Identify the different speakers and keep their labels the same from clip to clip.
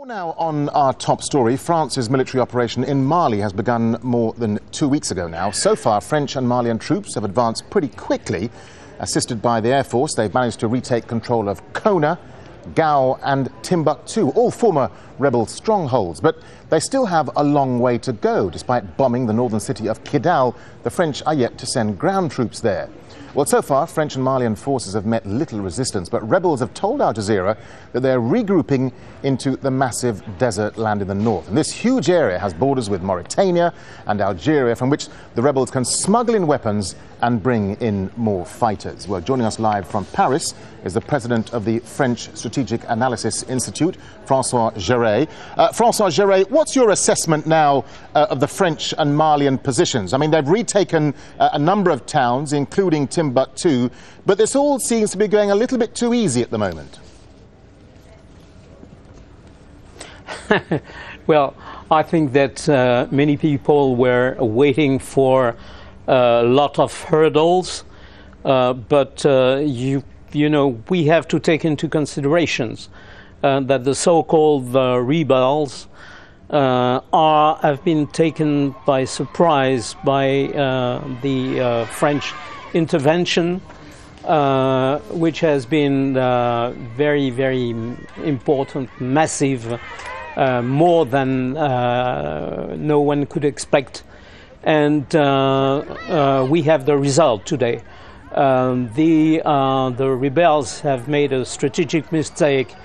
Speaker 1: Now on our top story, France's military operation in Mali has begun more than 2 weeks ago now. So far, French and Malian troops have advanced pretty quickly. Assisted by the Air Force, they've managed to retake control of Kona, Gao and Timbuktu, all former rebel strongholds. But they still have a long way to go. Despite bombing the northern city of Kidal, the French are yet to send ground troops there. Well, so far, French and Malian forces have met little resistance, but rebels have told Al Jazeera that they're regrouping into the massive desert land in the north. And this huge area has borders with Mauritania and Algeria, from which the rebels can smuggle in weapons and bring in more fighters. Well, joining us live from Paris is the president of the French Strategic Analysis Institute, Francois Gere. Francois Gere, what's your assessment now of the French and Malian positions? I mean, they've retaken a number of towns, including Timbuktu, but this all seems to be going a little bit too easy at the moment.
Speaker 2: Well, I think that many people were waiting for a lot of hurdles, but you know, we have to take into considerations that the so-called rebels have been taken by surprise by the French intervention, which has been very, very important, massive, more than no one could expect. And we have the result today. The rebels have made a strategic mistake,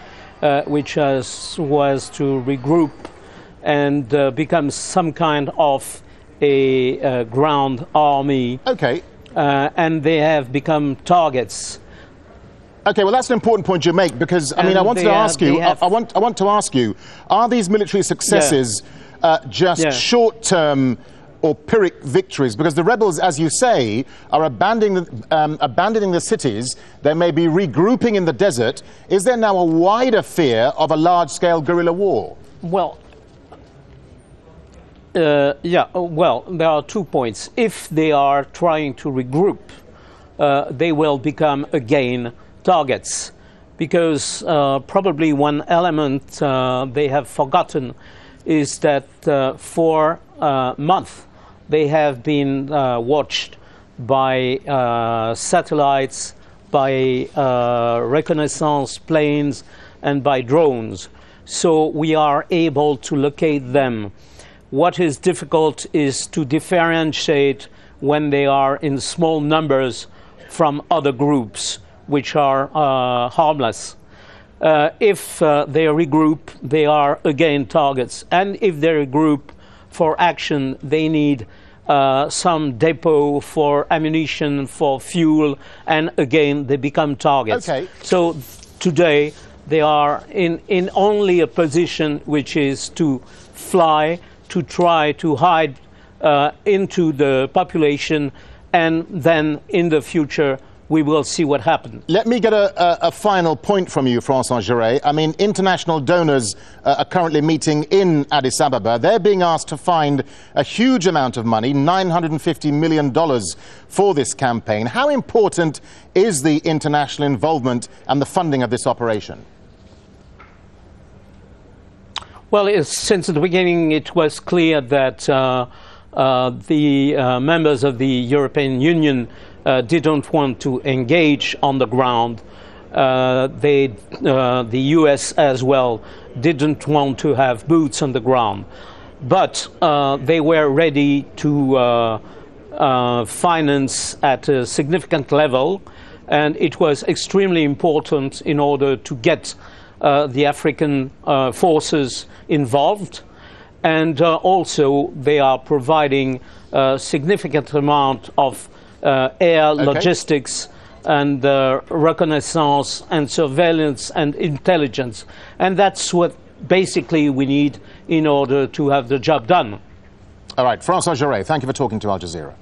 Speaker 2: which was to regroup and become some kind of a ground army.
Speaker 1: Okay.
Speaker 2: And they have become targets.
Speaker 1: Okay, well, that's an important point you make, because I mean, I wanted to ask you. I want to ask you: are these military successes just short-term or Pyrrhic victories? Because the rebels, as you say, are abandoning the cities. They may be regrouping in the desert. Is there now a wider fear of a large-scale guerrilla war?
Speaker 2: Well, well, there are 2 points. If they are trying to regroup, they will become again targets, because probably one element they have forgotten is that for months they have been watched by satellites, by reconnaissance planes, and by drones. So we are able to locate them. What is difficult is to differentiate when they are in small numbers from other groups which are harmless. If they regroup, they are again targets. And if they regroup for action, they need some depot for ammunition, for fuel, and again they become targets.
Speaker 1: Okay.
Speaker 2: So today they are in only a position which is to fly, to try to hide into the population, and then in the future we will see what happens.
Speaker 1: Let me get a final point from you, Francois Gere. I mean, international donors are currently meeting in Addis Ababa. They're being asked to find a huge amount of money, $950 million for this campaign. How important is the international involvement and the funding of this operation?
Speaker 2: Well, since the beginning it was clear that the members of the European Union didn't want to engage on the ground. The US as well didn't want to have boots on the ground. But they were ready to finance at a significant level, and it was extremely important in order to get the African forces involved. And also they are providing a significant amount of air logistics and reconnaissance and surveillance and intelligence. And that's what basically we need in order to have the job done.
Speaker 1: All right, Francois Gere, thank you for talking to Al Jazeera.